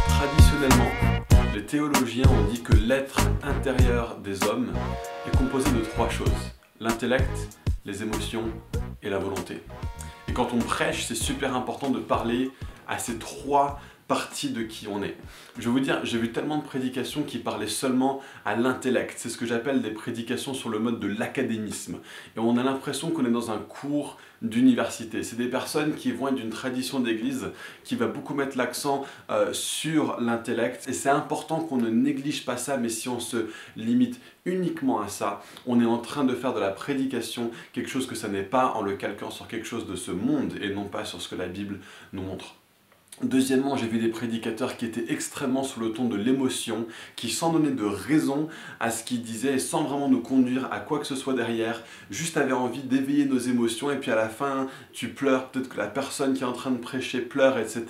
Traditionnellement, les théologiens ont dit que l'être intérieur des hommes est composé de trois choses: l'intellect, les émotions et la volonté. Et quand on prêche, c'est super important de parler à ces trois partie de qui on est. Je vais vous dire, j'ai vu tellement de prédications qui parlaient seulement à l'intellect. C'est ce que j'appelle des prédications sur le mode de l'académisme. Et on a l'impression qu'on est dans un cours d'université. C'est des personnes qui vont être d'une tradition d'église qui va beaucoup mettre l'accent sur l'intellect. Et c'est important qu'on ne néglige pas ça, mais si on se limite uniquement à ça, on est en train de faire de la prédication quelque chose que ça n'est pas, en le calquant sur quelque chose de ce monde et non pas sur ce que la Bible nous montre. Deuxièmement, j'ai vu des prédicateurs qui étaient extrêmement sous le ton de l'émotion, qui sans donner de raison à ce qu'ils disaient, sans vraiment nous conduire à quoi que ce soit derrière, juste avaient envie d'éveiller nos émotions, et puis à la fin, tu pleures, peut-être que la personne qui est en train de prêcher pleure, etc.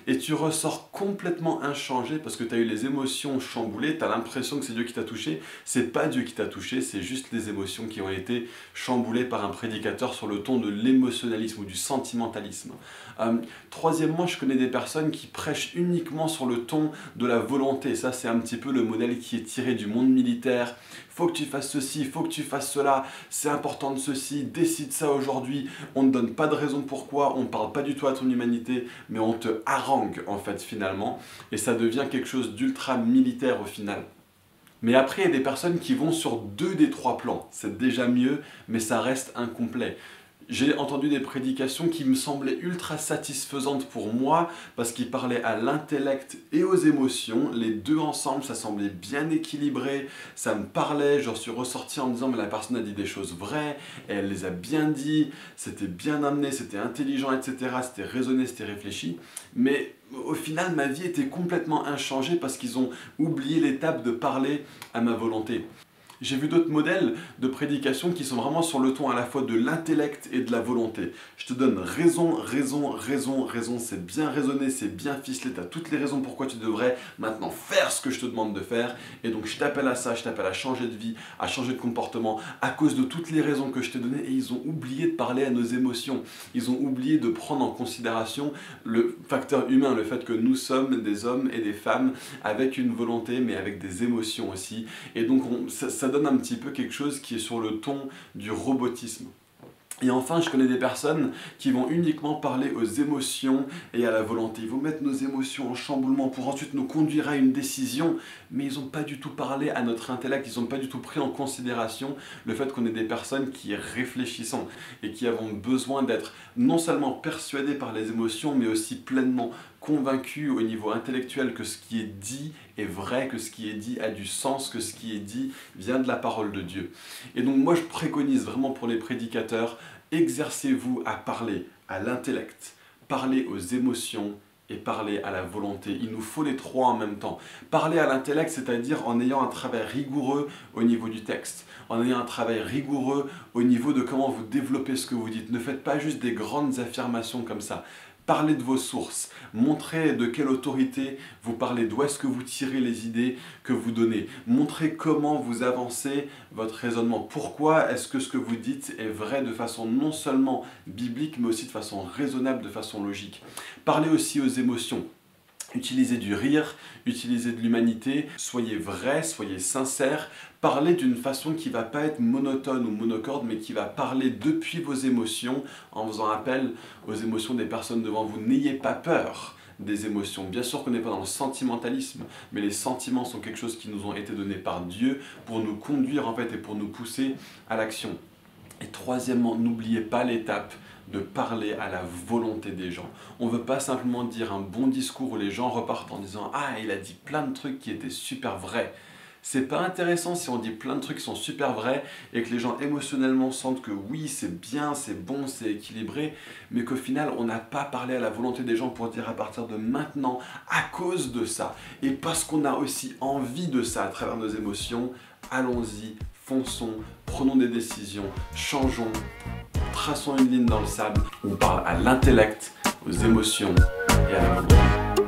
Et tu ressors complètement inchangé parce que tu as eu les émotions chamboulées, tu as l'impression que c'est Dieu qui t'a touché. C'est pas Dieu qui t'a touché, c'est juste les émotions qui ont été chamboulées par un prédicateur sur le ton de l'émotionnalisme ou du sentimentalisme. Troisièmement, je connais des personnes qui prêchent uniquement sur le ton de la volonté. Ça, c'est un petit peu le modèle qui est tiré du monde militaire. Faut que tu fasses ceci, faut que tu fasses cela, c'est important de ceci, décide ça aujourd'hui. On ne donne pas de raison pourquoi, on ne parle pas du tout à ton humanité, mais on te harangue en fait finalement. Et ça devient quelque chose d'ultra militaire au final. Mais après, il y a des personnes qui vont sur 2 des 3 plans. C'est déjà mieux, mais ça reste incomplet. J'ai entendu des prédications qui me semblaient ultra satisfaisantes pour moi parce qu'ils parlaient à l'intellect et aux émotions. Les deux ensemble, ça semblait bien équilibré, ça me parlait. Je suis ressorti en me disant mais la personne a dit des choses vraies, et elle les a bien dit, c'était bien amené, c'était intelligent, etc. C'était raisonné, c'était réfléchi. Mais au final, ma vie était complètement inchangée parce qu'ils ont oublié l'étape de parler à ma volonté. J'ai vu d'autres modèles de prédication qui sont vraiment sur le ton à la fois de l'intellect et de la volonté. Je te donne raison, raison, raison, raison, c'est bien raisonné, c'est bien ficelé, tu as toutes les raisons pourquoi tu devrais maintenant faire ce que je te demande de faire. Et donc je t'appelle à ça, je t'appelle à changer de vie, à changer de comportement, à cause de toutes les raisons que je t'ai données. Et ils ont oublié de parler à nos émotions. Ils ont oublié de prendre en considération le facteur humain, le fait que nous sommes des hommes et des femmes avec une volonté, mais avec des émotions aussi. Et donc ça donne un petit peu quelque chose qui est sur le ton du robotisme. Et enfin, je connais des personnes qui vont uniquement parler aux émotions et à la volonté. Ils vont mettre nos émotions en chamboulement pour ensuite nous conduire à une décision, mais ils n'ont pas du tout parlé à notre intellect, ils n'ont pas du tout pris en considération le fait qu'on est des personnes qui réfléchissent et qui avons besoin d'être non seulement persuadés par les émotions, mais aussi pleinement convaincus au niveau intellectuel que ce qui est dit est vrai, que ce qui est dit a du sens, que ce qui est dit vient de la parole de Dieu. Et donc moi je préconise vraiment pour les prédicateurs, exercez-vous à parler à l'intellect, parler aux émotions et parler à la volonté. Il nous faut les trois en même temps. Parler à l'intellect, c'est-à-dire en ayant un travail rigoureux au niveau du texte, en ayant un travail rigoureux au niveau de comment vous développez ce que vous dites. Ne faites pas juste des grandes affirmations comme ça. Parlez de vos sources, montrez de quelle autorité vous parlez, d'où est-ce que vous tirez les idées que vous donnez. Montrez comment vous avancez votre raisonnement. Pourquoi est-ce que ce que vous dites est vrai de façon non seulement biblique, mais aussi de façon raisonnable, de façon logique. Parlez aussi aux émotions. Utilisez du rire, utilisez de l'humanité, soyez vrai, soyez sincère, parlez d'une façon qui ne va pas être monotone ou monocorde, mais qui va parler depuis vos émotions, en faisant appel aux émotions des personnes devant vous. N'ayez pas peur des émotions. Bien sûr qu'on n'est pas dans le sentimentalisme, mais les sentiments sont quelque chose qui nous ont été donnés par Dieu pour nous conduire en fait et pour nous pousser à l'action. Et troisièmement, n'oubliez pas l'étape de parler à la volonté des gens. On ne veut pas simplement dire un bon discours où les gens repartent en disant « Ah, il a dit plein de trucs qui étaient super vrais ». C'est pas intéressant si on dit plein de trucs qui sont super vrais et que les gens émotionnellement sentent que oui, c'est bien, c'est bon, c'est équilibré, mais qu'au final, on n'a pas parlé à la volonté des gens pour dire à partir de maintenant, à cause de ça, et parce qu'on a aussi envie de ça à travers nos émotions, allons-y, fonçons, prenons des décisions, changeons, traçons une ligne dans le sable. On parle à l'intellect, aux émotions et à la volonté.